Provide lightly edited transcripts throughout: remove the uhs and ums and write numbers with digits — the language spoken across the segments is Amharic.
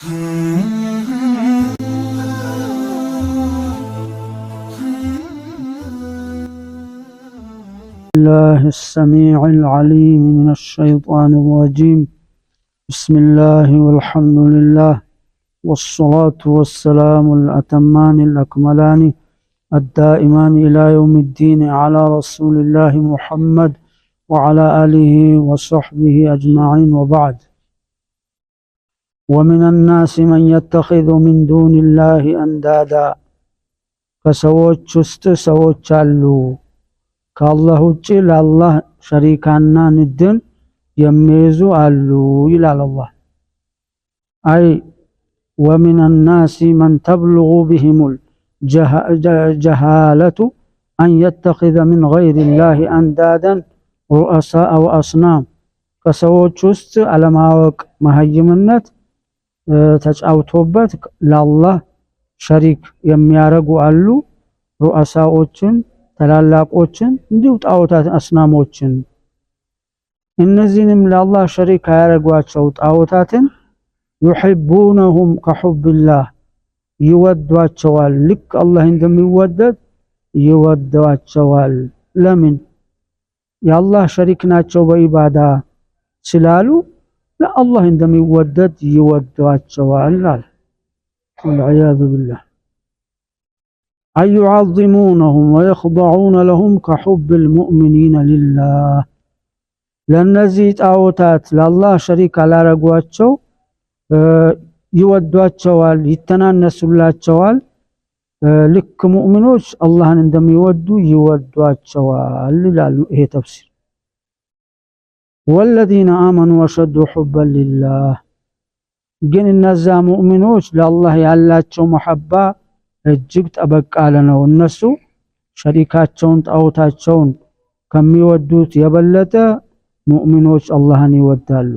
الله السميع العليم من الشيطان الرجيم. بسم الله والحمد لله والصلاة والسلام الأتمان الأكملان الدائمان إلى يوم الدين على رسول الله محمد وعلى آله وصحبه أجمعين، وبعد. ومن الناس من يتخذ من دون الله أندادا فسوچ ውስጥ ሰዎች አሉ ከአላህ ውጭ ለአላህ ሸሪካና ንድን የሚይዙ አሉ ይላል አላህ። አይ ومن الناس من تبلغ بهم الجهالة أن يتخذ من غير الله أندادا رؤساء وأصنام ከሰዎች ውስጥ አለማወቅ መሀይምነት ተጫውቶበት ለአላህ ሸሪክ የሚያረጉ አሉ። ሩአሳዎችን ተላላቆችን እንዲሁ ጣዖታት አስናሞችን። እነዚህንም ለአላህ ሸሪክ ያረጓቸው ጣዖታትን يحبونهم كحب الله ይወዷቸዋል፣ ልክ አላህ እንደሚወደድ ይወዷቸዋል። ለምን? የአላህ ሸሪክ ናቸው በኢባዳ ስላሉ ለአላህ እንደሚወደድ ይወዷቸዋል አለ። ወልዒያዙ ቢላህ أن يعظمونهم ويخضعون لهم كحب المؤمنين لله ለነዚህ ጣዖታት ለአላህ ሸሪክ አላረጓቸው ይወዷቸዋል፣ ይተናነሱላቸዋል። ልክ ሙእሚኖች አላህን እንደሚወዱ ይወዷቸዋል ይላል ይሄ ተፍሲር። والذين آمنوا أشد حبا لله ግን እነዛ ሙእሚኖች ለአላህ ያላቸው መሐባ እጅግ ጠበቅ ያለ ነው። እነሱ ሸሪካቸውን ጣዖታቸውን ከሚወዱት የበለጠ ሙእሚኖች አላህን ይወዳሉ።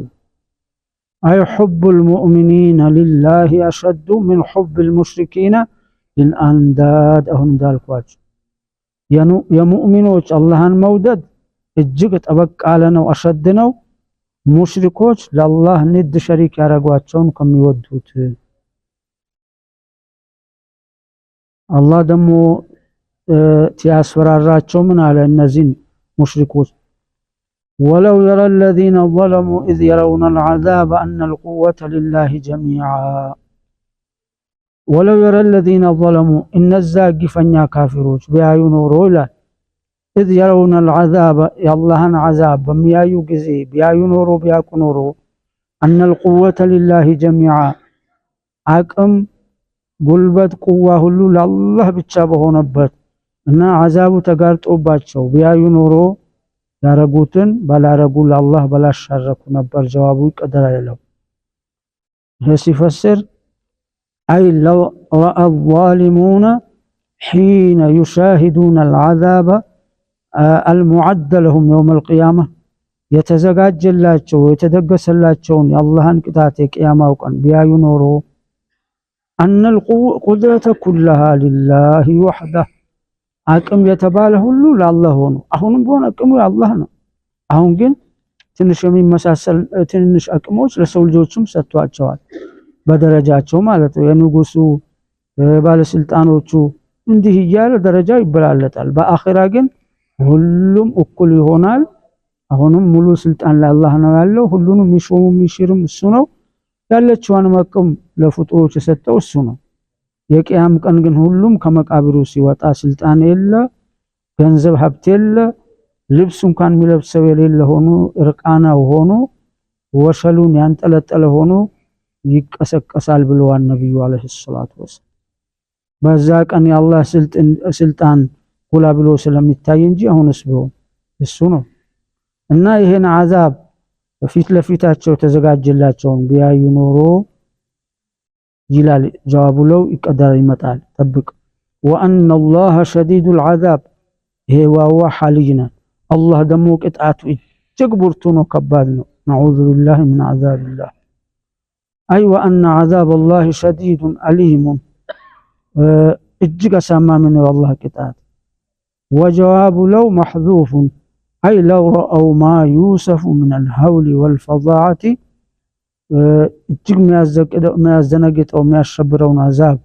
أي حب المؤمنين لله أشد من حب المشركين للأنداد أهم ذلك يا مؤمنوች አላህን መውደድ እጅግ ጠበቅ ያለ ነው፣ አሸድ ነው። ሙሽሪኮች ለአላህ ንድ ሸሪክ ያረጓቸውን ከሚወዱት። አላህ ደግሞ ሲያስፈራራቸው ምን አለ? እነዚህን ሙሽሪኮች ولو يرى الذين ظلموا إذ يرون العذاب أن القوة لله جميعا ولو يرى الذين ظلموا إن الزاقفنيا كافروች ቢያዩ ኖሮ ይላል إذ يرون العذاب የአላህን عذاب በሚያዩ ጊዜ ቢያዩ ኖሮ ቢያውቁ ኖሮ أن القوة لله جميعا አቅም ጉልበት ቁዋ ሁሉ ለአላህ ብቻ በሆነበት እና عذابው ተጋርጦባቸው ቢያዩ ኖሮ ያረጉትን ባላረጉ ለአላህ ባላሻረኩ ነበር። ጀዋቡ ይቀደር አይለው። ይሄ ሲፈስር أي لو رأى الظالمون حين يشاهدون العذاب المعد لهم يوم القيامة የተዘጋጀላቸው የተደገሰላቸውን የአላህን ቅጣት የቂያማው ቀን ቢያዩ ኖሮ أن القدرة كلها لله وحده አቅም የተባለ ሁሉ ለአላህ ሆኖ አሁንም ቢሆን አቅሙ የአላህ ነው። አሁን ግን ትንሽ የሚመሳሰል ትንሽ አቅሞች ለሰው ልጆችም ሰጥቷቸዋል በደረጃቸው ማለት ነው። የንጉሱ ባለስልጣኖቹ እንዲህ እያለ ደረጃው ይበላለጣል። በአኺራ ግን ሁሉም እኩል ይሆናል። አሁንም ሙሉ ስልጣን ለአላህ ነው ያለው። ሁሉንም የሚሾም የሚሽርም እሱ ነው። ያለችዋን አቅም ለፍጡሮች የሰጠው እሱ ነው። የቂያም ቀን ግን ሁሉም ከመቃብሩ ሲወጣ ስልጣን የለ፣ ገንዘብ ሀብት የለ፣ ልብስ እንኳን የሚለብሰው የሌለ ሆኖ እርቃናው ሆኖ ወሸሉን ያንጠለጠለ ሆኖ ይቀሰቀሳል ብለዋል ነብዩ አለይሂ ሰላቱ ወሰለም። በዛ ቀን የአላህ ስልጣን ሁላ ብሎ ስለሚታይ እንጂ አሁንስ ቢሆን እሱ ነው። እና ይሄን አዛብ ፊት ለፊታቸው ተዘጋጀላቸውን ቢያዩ ኖሮ ይላል ጀዋቡ ለው ይቀደር ይመጣል። ጠብቅ وأن الله شديد العذاب ይሄ ዋዋ ሐሊና አላህ ደግሞ ቅጣቱ እጅግ ብርቱ ነው፣ ከባድ ነው። نعوذ بالله من عذاب الله أي وأن عذاب الله شديد أليم እጅግ አሳማሚ ነው የአላህ ቅጣት። وجواب لو محذوف أي لو رأوا ما يوصف من الهول والفظاعة እጅግ የሚያዘነግጠው የሚያሸብረውን አዛብ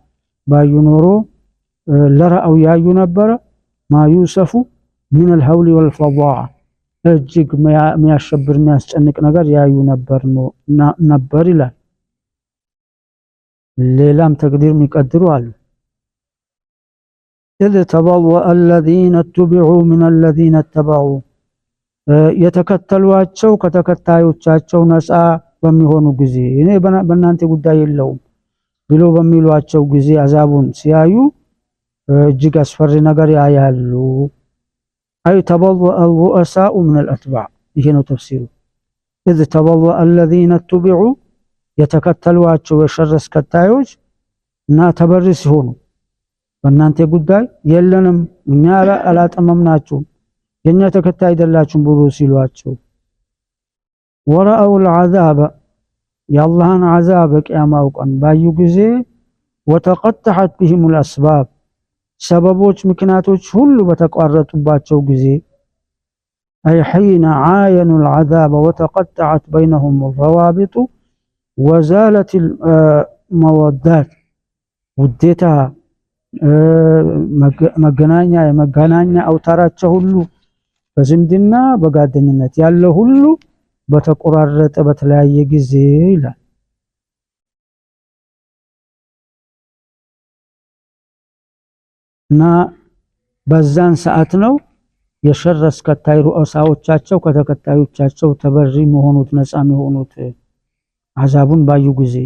ባዩ ኖሮ ለራው ያዩ ነበር ማ ዩሰፉ من الهول والفضاء እጅግ የሚያሸብር የሚያስጨንቅ ነገር ያዩ ነበር ይላል። ሌላም ተቅዲር የሚቀድሩ አሉ። إذ تبوأ الذين اتبعوا من الذين اتبعوا የተከተሏቸው ከተከታዮቻቸው ነፃ በሚሆኑ ጊዜ እኔ በእናንተ ጉዳይ የለውም ብሎ በሚሏቸው ጊዜ አዛቡን ሲያዩ እጅግ አስፈሪ ነገር ያያሉ። أي تبوأ الرؤساء من الأتباع ይሄ ነው ተፍሲሩ። إذ تبوأ الذين اتبعوا የተከተሏቸው የሸር አስከታዮች እና ተበርስ ሆኑ በእናንተ ጉዳይ የለንም እኛ አላጠመምናችሁም የኛ ተከታይ አይደላችሁም ብሎ ሲሏቸው ወራአው العذاب የአላህን عذاب ቂያማው ቀን ባዩ ጊዜ وتقطعت بهم الأسباب ሰበቦች ምክንያቶች ሁሉ በተቋረጡባቸው ጊዜ أي حين عاينوا العذاب وتقطعت بينهم الروابط وزالت المودات ውዴታ መገናኛ አውታራቸው ሁሉ በዝምድና በጓደኝነት ያለው ሁሉ በተቆራረጠ በተለያየ ጊዜ ይላል። እና በዛን ሰዓት ነው የሸር አስከታይ ሩአሳዎቻቸው ከተከታዮቻቸው ተበሪ መሆኑት ነፃ መሆኑት አዛቡን ባዩ ጊዜ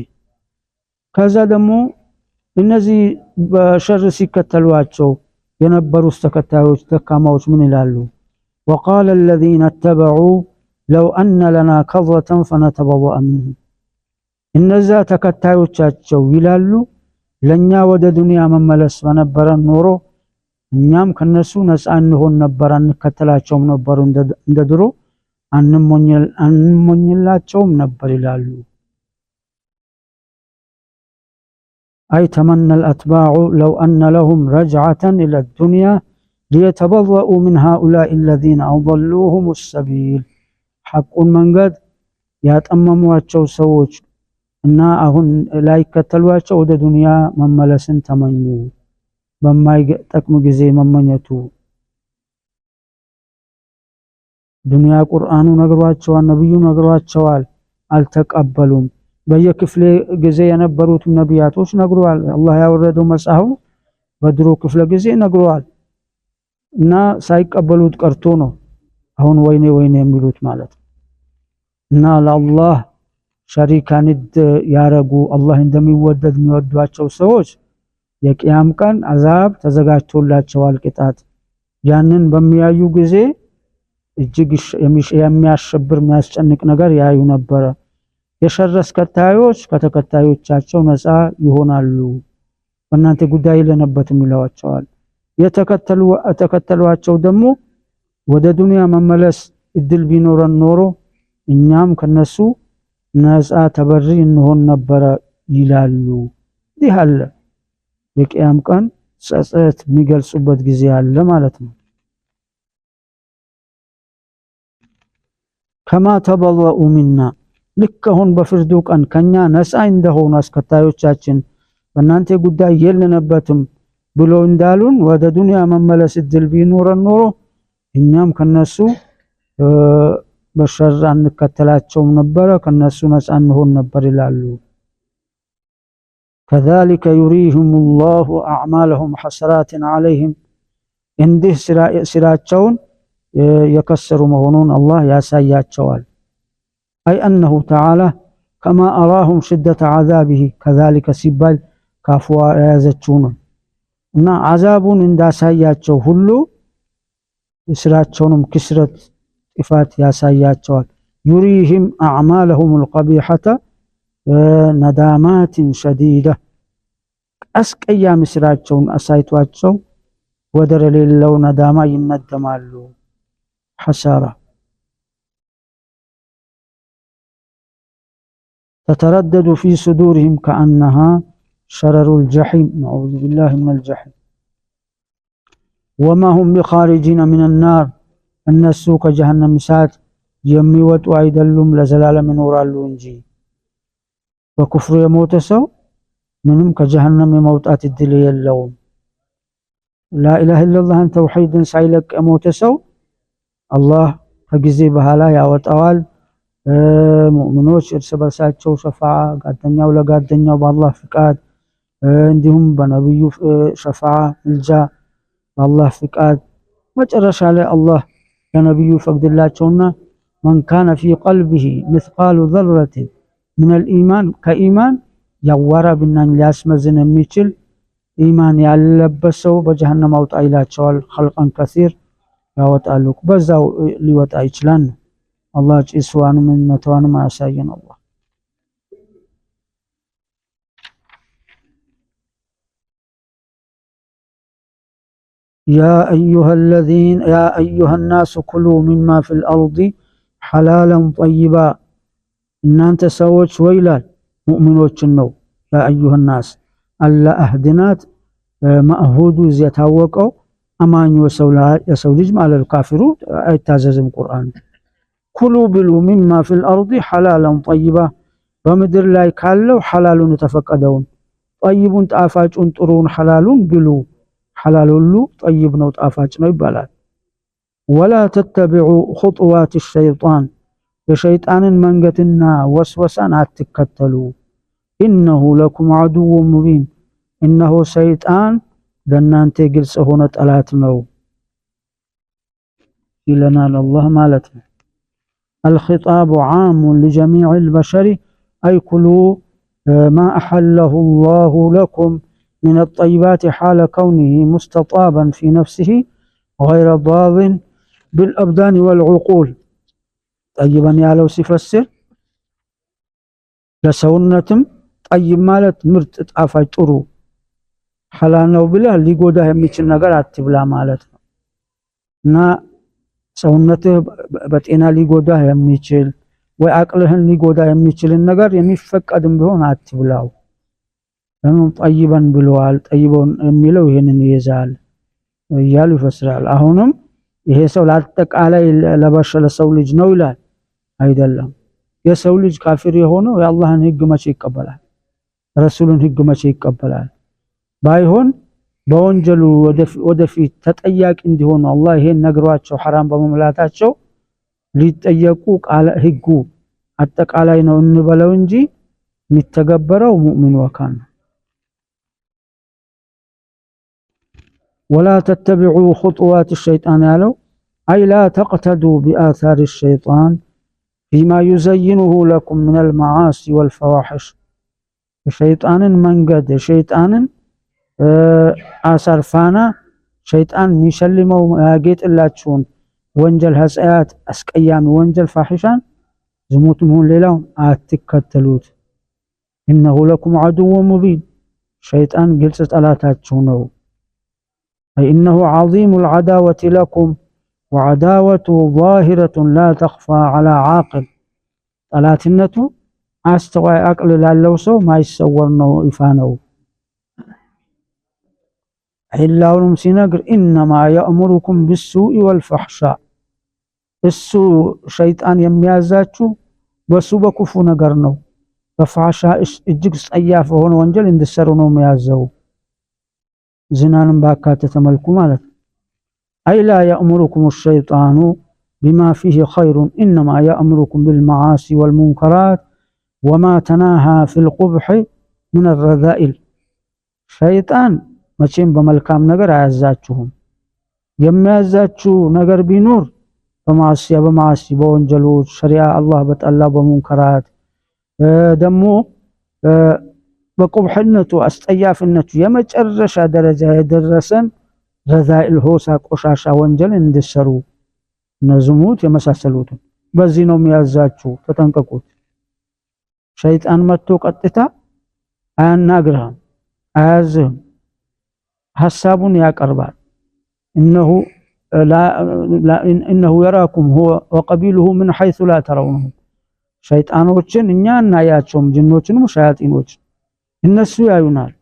ከዛ ደግሞ እነዚህ በሸር ሲከተሏቸው የነበሩት ተከታዮች ደካማዎች ምን ይላሉ? وقال الذين اتبعوا لو أن لنا كرة فنتبوأ منهم እነዛ ተከታዮቻቸው ይላሉ ለኛ ወደ ዱንያ መመለስ በነበረን ኖሮ እኛም ከነሱ ነፃ እንሆን ነበር አንከተላቸውም ነበር እንደ ድሮ አንሞኝላቸውም ነበር ይላሉ። أي تمنى الأتباع لو أن لهم رجعة إلى الدنيا ليتبوأوا من هؤلاء الذين أضلوهم السبيل حق من قد يتأمموا سووش إن أهن لا يكتلوا ወደ ዱንያ መመለስን ተመኙ በማይጠቅም ጊዜ መመኘቱ ዱንያ ቁርአኑ ነግሯቸዋል ነብዩ ነግሯቸዋል አልተቀበሉም። በየክፍለ ጊዜ የነበሩት ነቢያቶች ነግሯል አላህ ያወረደው መጽሐፍ በድሮ ክፍለ ጊዜ ነግሯል እና ሳይቀበሉት ቀርቶ ነው አሁን ወይኔ የሚሉት ማለት እና ለአላህ ሸሪካን ያረጉ አላህ እንደሚወደድ የሚወዷቸው ሰዎች የቂያም ቀን አዛብ ተዘጋጅቶላቸዋል ቅጣት ያንን በሚያዩ ጊዜ እጅግ የሚያሸብር የሚያስጨንቅ ነገር ያዩ ነበር። የሸር አስከታዮች ከተከታዮቻቸው ነፃ ይሆናሉ በእናንተ ጉዳይ ለነበትም ይለዋቸዋል። የተከተሏቸው ደግሞ ወደ ዱንያ መመለስ እድል ቢኖረን ኖሮ እኛም ከነሱ ነፃ ተበሪ እንሆን ነበር ይላሉ። ይህ አለ የቂያም ቀን ጸጸት የሚገልጹበት ጊዜ አለ ማለት ነው። ከማ ተበወኡ ሚና ልክ አሁን በፍርዱ ቀን ከኛ ነፃ እንደሆኑ አስከታዮቻችን በእናንተ ጉዳይ የለነበትም ብሎ እንዳሉን ወደ ዱንያ መመለስ እድል ቢኖረን ኖሮ እኛም ከነሱ በሸር አንከተላቸውም ነበር ከነሱ ነፃ እንሆን ነበር ይላሉ። كذلك يريهم الله أعمالهم حسرات عليهم እንዲህ ስራቸውን የከሰሩ መሆኑን አላህ ያሳያቸዋል። أي أنه تعالى كما أراهم شدة عذابه كذلك ሲባል ካፍዋ ያዘችውን እና አዛቡን እንዳሳያቸው ሁሉ ስራቸውንም ክስረት ጥፋት ያሳያቸዋል። يريهم أعمالهم القبيحة ندامات شديدة አስቀያሚ ስራቸውን አሳይቷቸው ወደር የሌለው ነዳማ ይነደማሉ حسارة تتردد في صدورهم كأنها شرر الجحيم نعوذ بالله من الجحيم وما هم بخارجين من النار النسو كجهنم سات يميوت وعيدلهم لزلال من ورالو انجي በኩፍሩ የሞተ ሰው ምንም ከጀሃነም የመውጣት እድል የለውም። ላኢላሃ ኢለላህን ተውሂድን ሳይለቅ የሞተ ሰው አላህ ከጊዜ በኋላ ያወጣዋል። ሙእሚኖች እርስ በርሳቸው ሸፋዓ፣ ጓደኛው ለጓደኛው በአላህ ፍቃድ እንዲሁም በነብዩ ሸፋዓ ምልጃ በአላህ ፍቃድ መጨረሻ ላይ አላህ ለነብዩ ፈቅድላቸውና من كان في قلبه مثقال ذرة من الإيمان كإيمان يوارا بنا ሊያስመዝን የሚችል ኢማን ያለበሰው በጀሃነም አውጣ ይላቸዋል። خلقا كثير ያወጣሉ። በዛው ሊወጣ ይችላል። አላህ ጭስዋንም እነተዋንም ያሳየን አላህ። يا أيها الناس كلوا مما في الأرض حلالا طيبا እናንተ ሰዎች ወይላል ሙእሚኖችን ነው። ያ أيها الناس አላ አህድናት ማእሁዱ የታወቀው አማኙ የሰው ልጅ ማለት ካፊሩ አይታዘዝም። ቁርአን ኩሉ ብሉ ሚማ ፊል አርዲ ሐላላን ጠይባ በምድር ላይ ካለው ሐላሉን የተፈቀደውን ጠይቡን ጣፋጩን ጥሩን ሐላሉን ብሉ። ሐላል ሁሉ ጠይብ ነው ጣፋጭ ነው ይባላል። ወላ ተተቢዑ ኹጡዋት الشيطان የሸይጣንን መንገድና ወስወሳን አትከተሉ። ኢነሁ ለኩም ዐዱው ሙቢን እነሆ ሰይጣን ለእናንተ ግልጽ ሆነ ጠላት ነው ይለናል አላህ ማለት ነው። الخطاب عام لجميع البشر أي كلوا ما أحله الله لكم من الطيبات حال كونه مستطابا في نفسه غير ضار بالأبدان والعقول. طيبا ያለው ሲፈስር ለሰውነትም ጠይብ ማለት ምርጥ ጣፋጭ ጥሩ ሐላል ነው ብለህ ሊጎዳህ የሚችል ነገር አትብላ ማለት ነው። እና ሰውነትህ በጤና ሊጎዳህ የሚችል ወይ አቅልህን ሊጎዳህ የሚችልን ነገር የሚፈቀድም ቢሆን አትብላው። ለምን ጠይበን ብለዋል። ጠይበን የሚለው ይሄንን ይይዛል እያሉ ይፈስራል። አሁንም ይሄ ሰው ለአጠቃላይ ለበሸለ ሰው ልጅ ነው ይላል አይደለም። የሰው ልጅ ካፊር የሆነው የአላህን ህግ መቼ ይቀበላል? ረሱሉን ህግ መቼ ይቀበላል? ባይሆን በወንጀሉ ወደፊት ተጠያቂ እንዲሆኑ አላህ ይሄን ነግሯቸው حرام በመምላታቸው ሊጠየቁ ቃል ህጉ አጠቃላይ ነው እንበለው እንጂ የሚተገበረው ሙእሚን ወካን። ولا تتبعوا خطوات الشيطان ያለው أي لا تقتدوا بآثار الشيطان فيما يزينه لكم من المعاصي والفواحش. الشيطانን መንገድ ሸይጣንን አሰርፋና ሸይጣን የሚሸልመው ያጌጥላችሁን ወንጀል ኃጢአት አስቀያሚ ወንጀል ፋሂሻን ዝሙትም ሆነ ሌላው አትከተሉት። إنه لكم عدو مبين ሸይጣን ግልጽ ጠላታችሁ ነው። أي إنه عظيم العداوة لكم وعداوته ظاهرة لا تخفى على عاقل. ጠላትነቱ አስተዋይ አቅል ላለው ሰው ማይሰወር ነው ይፋ ነው። ኢላሁም ሲነግር ኢነማ ያእሙሩኩም ቢሱኢ ወልፈሕሻእ እሱ ሸይጣን የሚያዛችሁ በሱ በክፉ ነገር ነው። በፈሕሻ እጅግ ጸያፍ የሆነ ወንጀል እንድትሰሩ ነው የሚያዘው። ዝናንም ባካተተ መልኩ ማለት አይ ላ ያእሙሩኩም الشيطان بما فيه خير إنما يأمركم بالمعاصي والمنكرات وما تناهى في القبح من الرذائل. ሸይጣን መቼም በመልካም ነገር አያዛችሁም። የሚያዛችሁ ነገር ቢኖር በማዓሲ በወንጀሎች ሸሪዓ አላህ በጠላው በሙንከራት ደግሞ በቁብህነቱ አስጠያፍነቱ የመጨረሻ ደረጃ የደረሰን ረዛኢል ሆሳ ቆሻሻ ወንጀል እንድትሰሩ ነዝሙት የመሳሰሉት በዚህ ነው የሚያዛችሁ። ተጠንቀቁት። ሸይጣን መጥቶ ቀጥታ አያናግርህም፣ አያዝህም፣ ሐሳቡን ያቀርባል። إنه يراكم هو وقبيله من حيث لا ترونه. ሸይጣኖችን እኛ እናያቸውም ጅኖችንም ሸያጢኖች እነሱ ያዩናል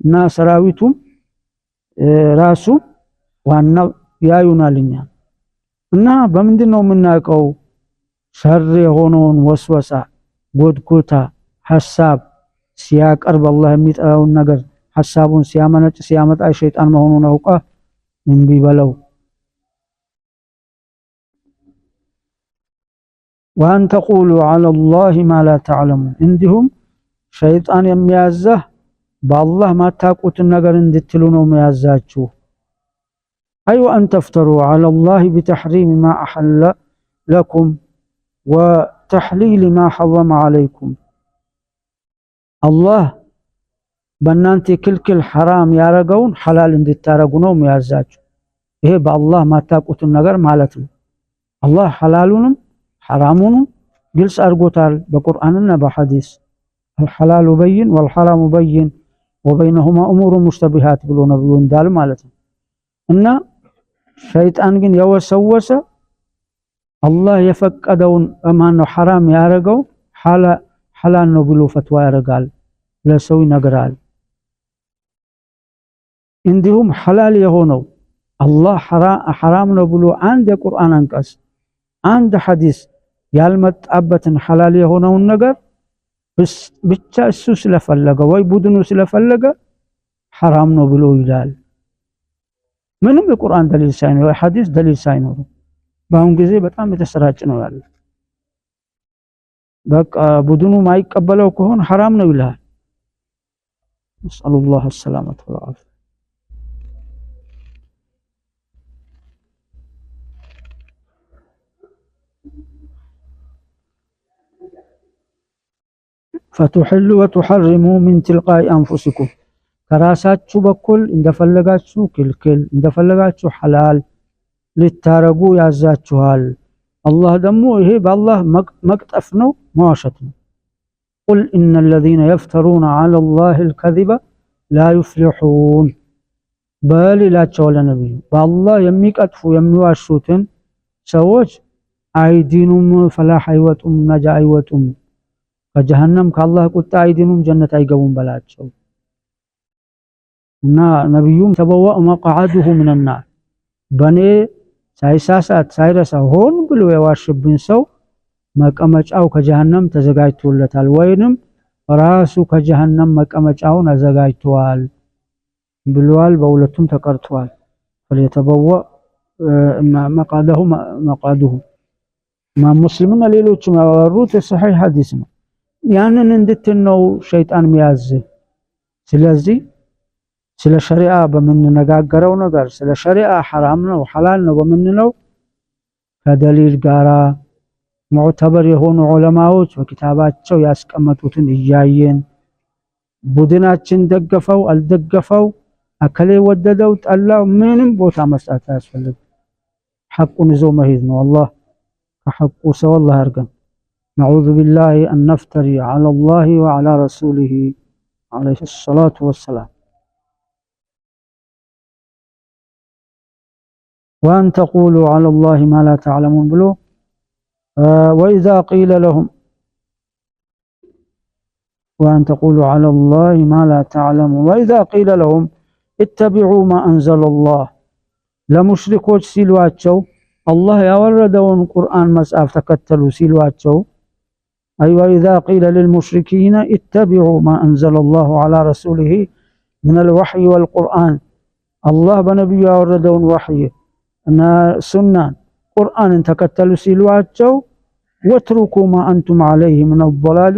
እና ሰራዊቱም ራሱ ዋናው ያዩናል እኛ እና በምንድነው የምናውቀው? ሸር የሆነውን ወስወሳ ጎድጎታ ሐሳብ ሲያቀርብ አላህ የሚጠራውን ነገር ሐሳቡን ሲያመነጭ ሲያመጣ ሸይጣን መሆኑን አውቃ እንቢ በለው። وأن تقولوا على الله ما لا تعلمون እንዲሁም ሸይጣን የሚያዘህ በአላህ ማታውቁትን ነገር እንድትሉ ነው የሚያዛችሁ። أي أن تفتروا على الله بتحريم ما أحل لكم وتحليل ما حرم عليكم الله በእናንተ ክልክል ሐራም ያረገውን ሐላል እንድታረጉ ነው የሚያዛችሁ። ይሄ በአላህ ማታውቁትን ነገር ማለት ነው። አላህ ሐላሉንም ሐራሙንም ግልጽ አድርጎታል በቁርአንና በሐዲስ። الحلال بين والحرام بين وبينهما أمور مشتبهات ብሎ ነብዩ እንዳል ማለት ነው። እና ሸይጣን ግን የወሰወሰ አላህ የፈቀደውን ማን ነው ሐራም ያረገው ሐላል ነው ብሎ ፈትዋ ያረጋል፣ ለሰው ይነግራል። እንዲሁም ሐላል የሆነው አላህ ሐራም ነው ብሎ አንድ የቁርአን አንቀጽ አንድ ሐዲስ ያልመጣበትን ሐላል የሆነውን ነገር ብቻ እሱ ስለፈለገ ወይ ቡድኑ ስለፈለገ ሐራም ነው ብሎ ይላል። ምንም የቁርአን ደሊል ሳይኖር ሐዲስ ደሊል ሳይኖር በአሁን ጊዜ በጣም የተሰራጨ ነው ያለው። በቃ ቡድኑ ማይቀበለው ከሆነ ሐራም ነው ይላል። ነስአሉላህ ሰላመተ ወልዓፊያ። فتحلوا وتحرموا من تلقاء أنفسكم ከራሳችሁ በኩል እንደፈለጋችሁ ክልክል እንደፈለጋችሁ ሐላል ልታረጉ ያዛችኋል። አላህ ደግሞ ይሄ በአላህ መቅጠፍ ነው መዋሸት ነው። قل إن الذين يفترون على الله الكذب لا يفلحون በል ይላቸው ለነብዩ በአላህ የሚቀጥፉ የሚዋሹትን ሰዎች አይዲኑም ፈላህ አይወጡም ነጃ አይወጡም ከጀሃነም ከአላህ ቁጣ አይዲኑም ጀነት አይገቡም በላቸው። እና ነብዩም ተበወአ መቅዓዱሁ ሚነናር በኔ ሳይሳሳት ሳይረሳ ሆን ብሎ የዋሽብን ሰው መቀመጫው ከጀሃነም ተዘጋጅቶለታል ወይንም ራሱ ከጀሃነም መቀመጫውን አዘጋጅቷል ብሏል። በሁለቱም ተቀርቷል። ፈለተበወአ መቅዓዱሁ ሙስሊምና ሌሎችም ያወሩት ሰሒህ ሐዲስ ነው። ያንን እንድትነው ሸይጣን የሚያዝ። ስለዚህ ስለ ሸሪዓ በምንነጋገረው ነገር ስለ ሸሪዓ ሐራም ነው ሐላል ነው በምንለው ከደሊል ጋራ ሙዕተበር የሆኑ ዑለማዎች በኪታባቸው ያስቀመጡትን እያየን ቡድናችን ደገፈው አልደገፈው አከሌ ወደደው ጠላው ምንም ቦታ መስጠት አያስፈልግም። ሐቁን ይዞ መሄድ ነው። አላህ ከሐቁ ሰው አላህ ያርገን። نعوذ بالله أن نفتري على الله وعلى رسوله عليه الصلاة والسلام. وأن تقولوا على الله ما لا تعلمون بلو وإذا قيل لهم وأن تقولوا على الله ما لا تعلمون وإذا قيل لهم اتبعوا ما أنزل الله لمشركوች ሲሏቸው الله ያወረደውን ቁርአን መጽሐፍ ተከተሉ ሲሏቸው أي وإذا قيل للمشركين اتبعوا ما أنزل الله على رسوله من الوحي والقرآن الله بنبيه ያወረደውን وحي እና ሱናን ቁርአንን ተከተሉ ሲሏቸው واتركوا ما أنتم عليه من الضلال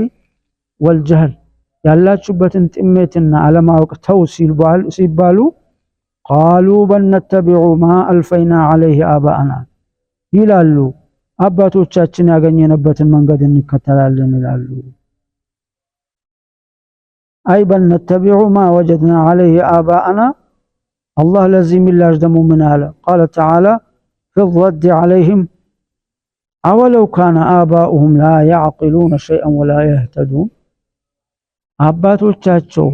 والجهل ያላችሁበትን ጥሜትና አለማወቅ ተው ሲባሉ قالوا بل نتبع ما ألفينا عليه آباءنا ይላሉ። አባቶቻችን ያገኘንበትን መንገድ እንከተላለን ይላሉ። أي بل نتبع ما وجدنا عليه آباءنا الله ለዚህ ምላሽ ደግሞ ምን አለ? قال تعالى في الرد عليهم أولو كان آباؤهم لا يعقلون شيئا ولا يهتدون አባቶቻቸው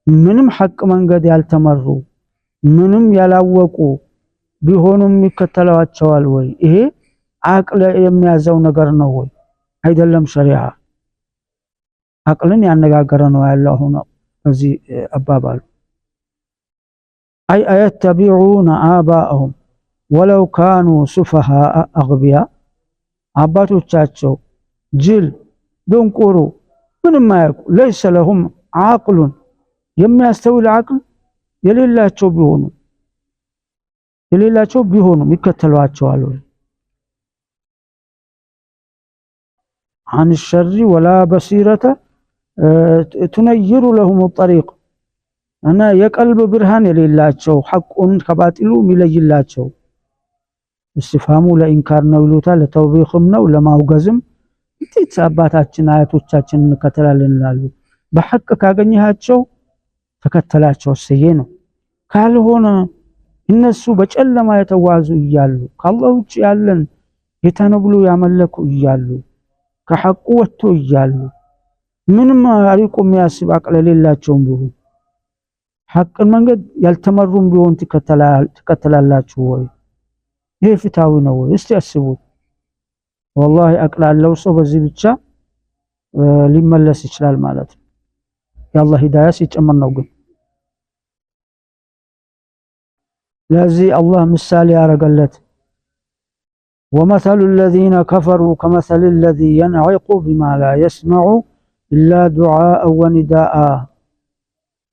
ምንም ሐቅ መንገድ ያልተመሩ ምንም ያላወቁ ቢሆኑም ይከተላቸዋል ወይ? ይሄ አቅል የሚያዘው ነገር ነው ወይ? አይደለም። ሸሪዓ አቅልን ያነጋገረ ነው ያለው ነው በዚህ አባባሉ። أي أيتبعون آباءهم ولو كانوا سفهاء أغبياء አባቶቻቸው ጅል ድንቁሩ ምንም አያውቁ ليس لهم عقل የሚያስተውል አቅል የሌላቸው ቢሆኑ ይከተሏቸዋል عن الشر ولا بصيرة تنير لهم الطريق أنا የቀልብ ብርሃን የሌላቸው ሐቁን ከባጢሉ ሚለይላቸው استفهام ለኢንካር ነው ይሉታል ለተውቢኽም ነው ለማውገዝም እንዴት አባታችን አያቶቻችን እንከተላለን ይላሉ በሐቅ ካገኘሃቸው ተከተላቸው ሰየ ነው ካልሆነ እነሱ በጨለማ የተዋዙ ይያሉ ከአላህ ውጭ ያለን ጌታ ነው ብሎ ያመለኩ ይያሉ ከሐቁ ወጥቶ ይያሉ ምንም አሪቆ የሚያስብ አቅል የሌላቸውም ቢሆን ሐቅን መንገድ ያልተመሩም ቢሆን ትከተላላችሁ ወይ ይሄ ፍትሃዊ ነው እስቲ አስቡት والله አቅል ያለው ሰው በዚህ ብቻ ሊመለስ ይችላል ማለት ነው ያላህ ሂዳያ ሲጨመር ነው ግን ለዚህ አላህ ምሳሌ ያረጋለት ومثل الذين كفروا كمثل الذي ينعق بما لا يسمع إلا دعاء ونداء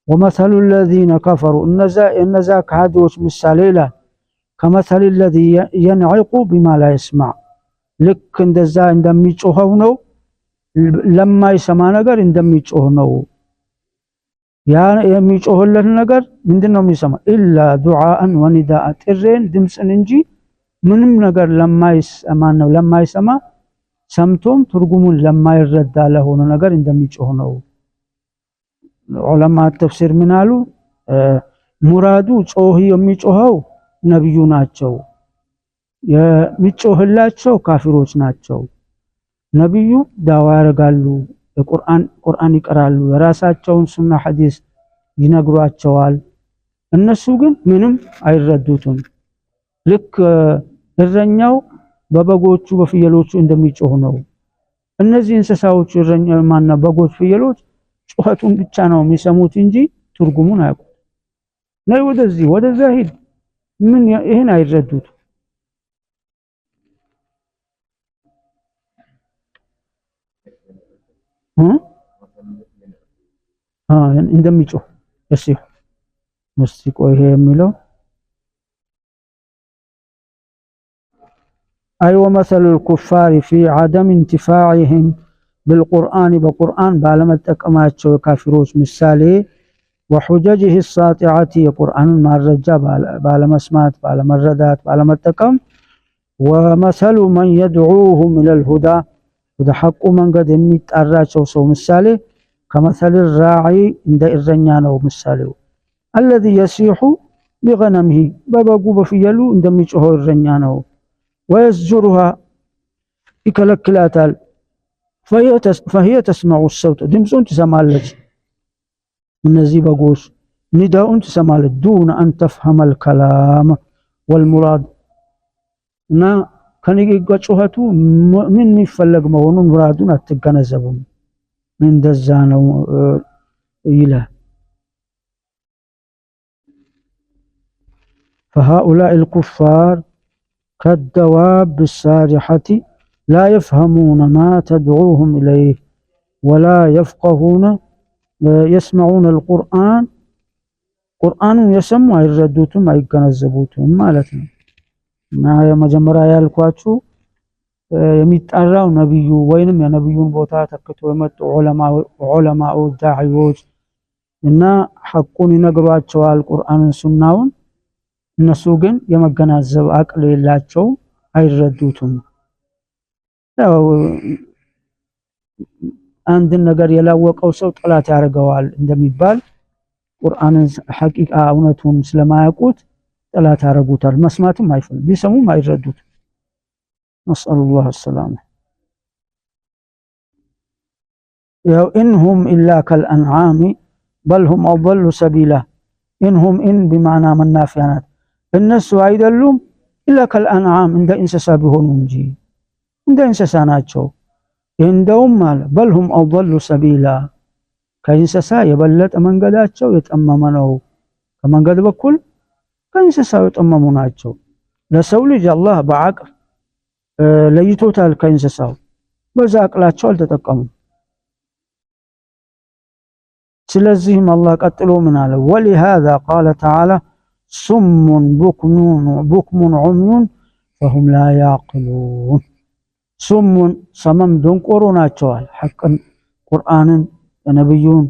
ومثل الذين كفروا النزا كهدوش مثالي له كمثل الذي ينعق بما لا يسمع لك እንደዛ እንደሚጮኸው ነው ለማይሰማ ነገር እንደሚጮህ ነው ያ የሚጮህለት ነገር ምንድነው የሚሰማ ኢላ ዱዓአን ወኒዳአ ጥሬን ድምጽን እንጂ ምንም ነገር ለማይሰማ ሰምቶም ትርጉሙን ለማይረዳ ለሆነ ነገር እንደሚጮህ ነው ዑለማ ተፍሲር ምን አሉ ሙራዱ ጮህ የሚጮኸው ነብዩ ናቸው የሚጮህላቸው ካፊሮች ናቸው ነብዩ ዳዋ ያረጋሉ ቁርአን ይቀራሉ የራሳቸውን ሱና ሐዲስ ይነግሯቸዋል እነሱ ግን ምንም አይረዱትም ልክ እረኛው በበጎቹ በፍየሎቹ እንደሚጮህ ነው እነዚህ እንስሳዎች እረኛው ማና በጎች ፍየሎች ጩኸቱን ብቻ ነው የሚሰሙት እንጂ ትርጉሙን አያውቁም ነው ወደዛ ሂድ ምን ይሄን አይረዱት እንደሚጮህ እስቲ ቆይ ይሄ የሚለው أي ومثل الكفار في عدم انتفاعهم بالقرآن بقرآن ባለመጠቀማቸው ካፊሮች ምሳሌ وحججه الساطعة القرآن ማረጃ ባለመስማት ባለመረዳት ባለመጠቀም ومثل من يدعوهم إلى الهدى ወደ ሐቁ መንገድ የሚጣራቸው ሰው ምሳሌ ከመሰል الراعي እንደ እረኛ ነው ምሳሌው الذي يصيح بغنمه በበጉ በፍየሉ እንደሚጮህ እረኛ ነው ويزجرها ይከለክላታል فهي تسمع الصوت ድምጹን ትሰማለች እነዚህ በጎች نداءን ትሰማለች دون أن تفهم الكلام والمراد እና ከንግግር ጩኸቱ ምን የሚፈልግ መሆኑን ሙራዱን አትገነዘቡም እንደዛ ነው ይላል فهؤلاء الكفار كالدواب السارحة لا يفهمون ما تدعوهم إليه ولا يفقهون يسمعون القرآن قرآن يسمع يردوتهم يتجنزبوتهم مالتنا ما የመጀመሪያ ያልኳችሁ የሚጣራው ነብዩ ወይንም የነብዩን ቦታ ተከቶ የመጡ ዑለማው ዳዒዎች እና ሐቁን ይነግሯቸዋል ቁርአንን ሱናውን እነሱ ግን የመገናዘብ አቅል የላቸው አይረዱትም አንድ ነገር የላወቀው ሰው ጠላት ያርገዋል እንደሚባል ቁርአንን ሐቂቃ እውነቱን ስለማያውቁት ጠላት ያረጉታል መስማትም አይፈልም ቢሰሙም አይረዱት نسأل الله السلامة يا إنهم إلا كالأنعام بل هم أضل سبيلا إنهم إن بمعنى من نافعنات الناس አይደሉም إلا كالأنعام عند إنسسا بهونم እንጂ عند إنسሳ ናቸው እንደውም ማለት بل هم أضل سبيلا ከእንስሳ የበለጠ መንገዳቸው የጠመመ ነው ከመንገድ በኩል ከእንስሳው የጠመሙ ናቸው ለሰው ልጅ አላህ በአቅል ለይቶታል ከእንስሳው በዛ አቅላቸው አልተጠቀሙም ስለዚህም አላህ ቀጥሎ ምን አለ ولهذا قال تعالى صم بكم عمي فهم لا يعقلون صم ሰመም ደንቆሮ ናቸዋል ሐቅን ቁርአንን የነብዩን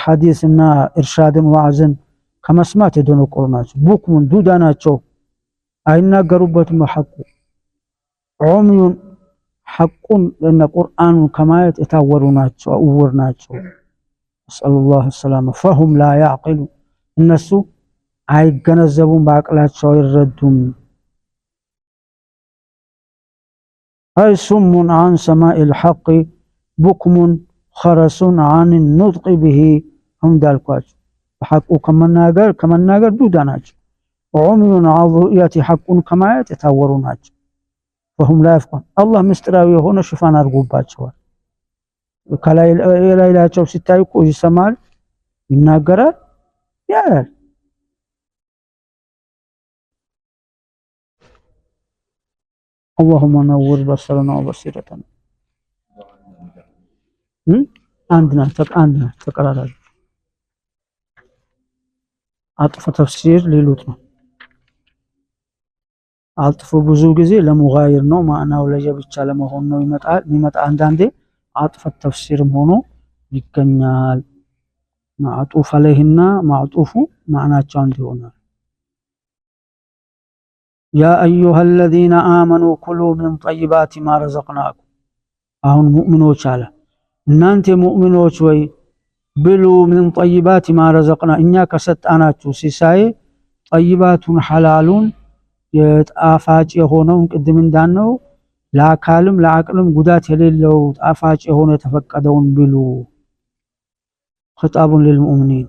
ሐዲስና ኢርሻድን ወዕዝን ከመስማት የደነቆሩ ናቸው ቡክሙን ዱዳ ናቸው አይናገሩበትም ሐቁ ዑምዩን ሐቁን እና ቁርአኑን ከማየት የታወሩ ናቸው እውር ናቸው ሰለላሁ ዐለይሂ فهم لا يعقلون እነሱ አይገነዘቡም በአቅላቸው አይረዱም أي صم عن سماء الحق بكم خرس عن النطق به هم دالكواج حقو كمناغر دوداناج عمي عن رؤية حق كما يتتاوروناج فهم لا يفقون الله مستراوي هنا شفان አርጎባቸዋል ከላይ ላይላቸው ሲታዩ ቆይ ይሰማል ይናገራል ያያል اللهم نور بصرنا وبصيرتنا عندنا تقرار عطف تفسير ሊሉት ነው አጥፎ ብዙ ጊዜ ለሙጋይር ነው ማዕናው ለየብቻ ለመሆን ነው ይመጣ አንዳንዴ አጥፍ ተፍሲርም ሆኖ ይገኛል ማዕጡፍ አለይህና ማዕጡፉ ማዕናቸው አንድ ይሆናል يا أيها الذين آمنوا كلوا من طيبات ما رزقناكم አሁን ሙእሚኖች አለ እናንተ ሙእሚኖች ወይ ብሉ من طيبات ما رزقنا እኛ ከሰጣናችሁ ሲሳይ ጠይባቱን ሐላሉን የጣፋጭ የሆነውን ቅድም እንዳልነው ለአካልም ለአቅልም ጉዳት የሌለው ጣፋጭ የሆነ የተፈቀደውን ብሉ خطاب للمؤمنين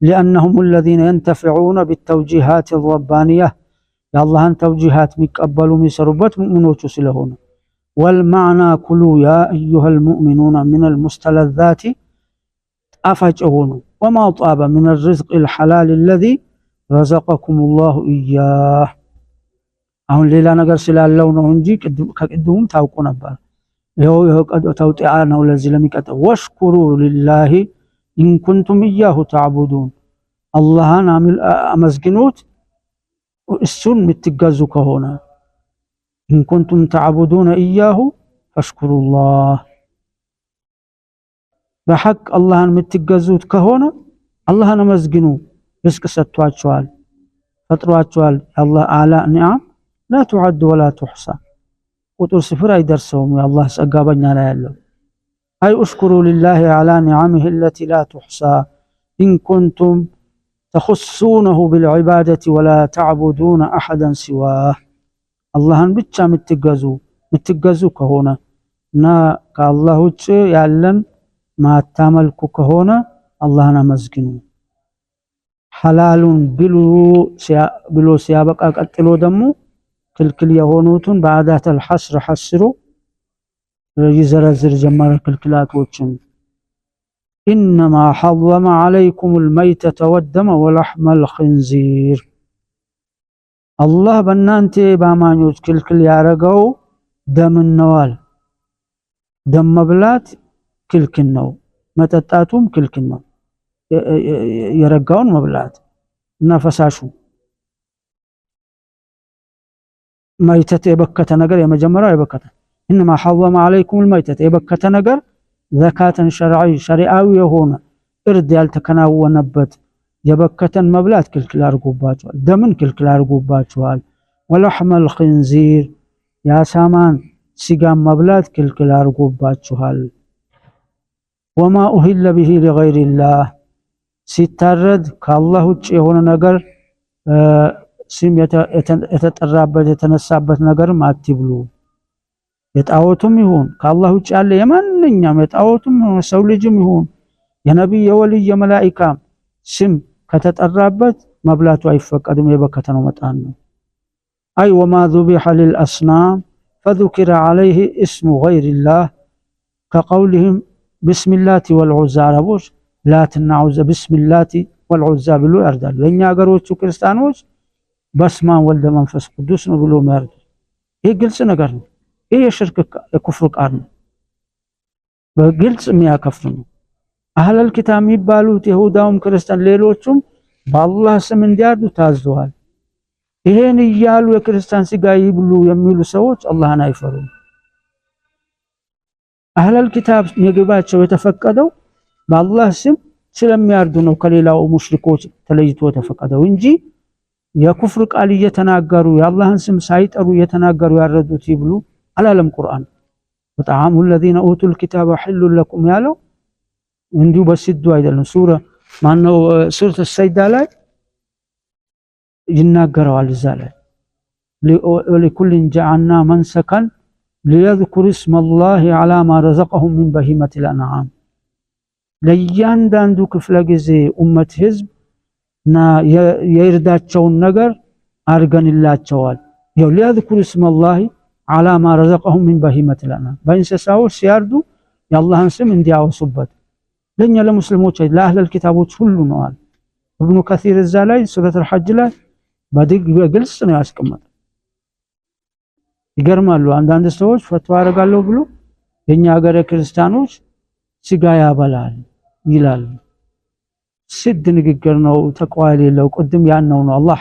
لأنهم الذين ينتفعون بالتوجيهات الربانية يا الله أن توجيهات ميقبلوا ميسربت مؤمنوቹ ስለሆነ والمعنى كلوا يا أيها المؤمنون من المستلذات ጣፋጭ የሆኑ وما طاب من الرزق الحلال الذي رزقكم الله إياه አሁን ሌላ ነገር ስላለው ነው እንጂ ከቅድሙም ታውቁ ነበር ይሄው ተውጢአ ነው ለዚህ ለሚቀጥለው ወሽኩሩ لله إن كنتم إياه تعبدون اللهን አመስግኑት እሱን የምትገዙ ከሆነ إن كنتم تعبدون إياه فاشكروا الله በሐቅ አላህን የምትገዙት ከሆነ አላህን አመስግኑ ርስቅ ሰጥቷቸዋል ፈጥሯቸዋል አላህ አላ ኒዓም لا تعد ولا تحصى ቁጥር ስፍር አይደርሰውም የአላህ ጸጋ በእኛ ላይ ያለው أي اشكروا لله على نعمه التي لا تحصى إن كنتم تخصونه بالعبادة ولا تعبدون أحدا سواه اللهن ብቻ የምትገዙ ከሆነ እና ከአላህ ውጭ ያለን ማታመልኩ ከሆነ አላህን አመስግኑ ሐላሉን ብሎ ሲያበቃ ቀጥሎ ደግሞ ክልክል የሆኑትን በአዳት الحصر حصሩ ይዘረዝር ጀመረ ክልክላቶችን إنما حرم عليكم الميتة والدم ولحم الخنزير الله በእናንተ ባማኞች ክልክል ያረጋው ደም ነው አለ ደም መብላት ክልክል ነው መጠጣቱም ክልክል ነው የረጋውን መብላት እና ፈሳሹ ማይተት የበከተ ነገር የመጀመሪያው የበከተ انما حرم عليكم الميتة የበከተ ነገር ዘካተን ሸሪዓዊ የሆነ እርድ ያልተከናወነበት የበከተን መብላት ክልክል አድርጎባቸዋል ደምን ክልክል አድርጎባቸዋል ወለሕመ الخنزير ያሳማን ስጋ መብላት ክልክል አድርጎባቸዋል وما أهل به لغير الله ሲታረድ ከአላህ ውጭ የሆነ ነገር ስም የተጠራበት የተነሳበት ነገርም አትብሉ የጣዖቱም ይሁን ከአላህ ውጭ ያለ የማንኛውም የጣዖቱም ሰው ልጅም ይሁን የነብይ የወልይ የመላእክት ስም ከተጠራበት መብላቱ አይፈቀድም የበከተ ነው መጣን ነው أي وما ذبح للأصنام فذكر عليه اسم غير الله كقولهم بسم الله والعزى ربوش لا تنعوذ بسم الله والعزى ብሎ ያርዳሉ የኛ ሀገሮቹ ክርስቲያኖች በስማን ወልደ መንፈስ ቅዱስ ነው ብሎ ማርድ ይሄ ግልጽ ነገር ነው ይሄ ሽርክ የኩፍር ቃል ነው በግልጽ የሚያከፍር ነው አህለል ኪታብ የሚባሉት ይሁዳውም ክርስቲያን ሌሎቹም በአላህ ስም እንዲያርዱ ታዘዋል። ይሄን እያሉ የክርስቲያን ስጋ ይብሉ የሚሉ ሰዎች አላህን አይፈሩም። አህለል ኪታብ ምግባቸው የተፈቀደው በአላህ ስም ስለሚያርዱ ነው ከሌላው ሙሽሪኮች ተለይቶ የተፈቀደው እንጂ የኩፍር ቃል እየተናገሩ የአላህን ስም ሳይጠሩ እየተናገሩ ያረዱት ይብሉ አላለም ቁርአን። ወጣዓሙ الذين اوتوا الكتاب حل لكم ያለው እንዲሁ በስዱ አይደለም። ሱረቱ ሰይዳ ላይ ይናገረዋል። እዛ ላይ لكل جعلنا منسكا ليذكروا اسم الله على ما رزقهم من بهيمة الأنعام ለእያንዳንዱ ክፍለ ጊዜ ኡመት ህዝብ ና የይርዳቸውን ነገር አርገንላቸዋል። ያው ليذكروا اسم الله على ما رزقهم من بهيمة الأنعام በእንስሳዎች ሲያርዱ የአላህን ስም እንዲያወሱበት ለኛ ለሙስሊሞች ለአህለል ኪታቦች ሁሉ ነው አለ ኢብኑ ከሲር እዛ ላይ ሱረቱል ሐጅ ላይ በግልጽ ነው ያስቀመጠው። ይገርማሉ። አንዳንድ ሰዎች ፈትዋ አረጋለሁ ብሎ የኛ ሀገር ክርስቲያኖች ስጋ ያበላል ይላል። ስድ ንግግር ነው፣ ተቅዋ የሌለው ቅድም ያነው ነው አላህ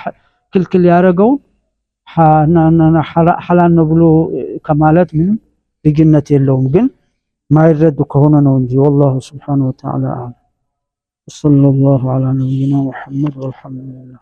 ክልክል ያረገው ሐላል ነው ብሎ ከማለት ምንም ልዩነት የለውም። ግን ማይረዱ ከሆነ ነው እንጂ والله سبحانه وتعالى أعلم. صلى الله على نبينا محمد والحمد لله.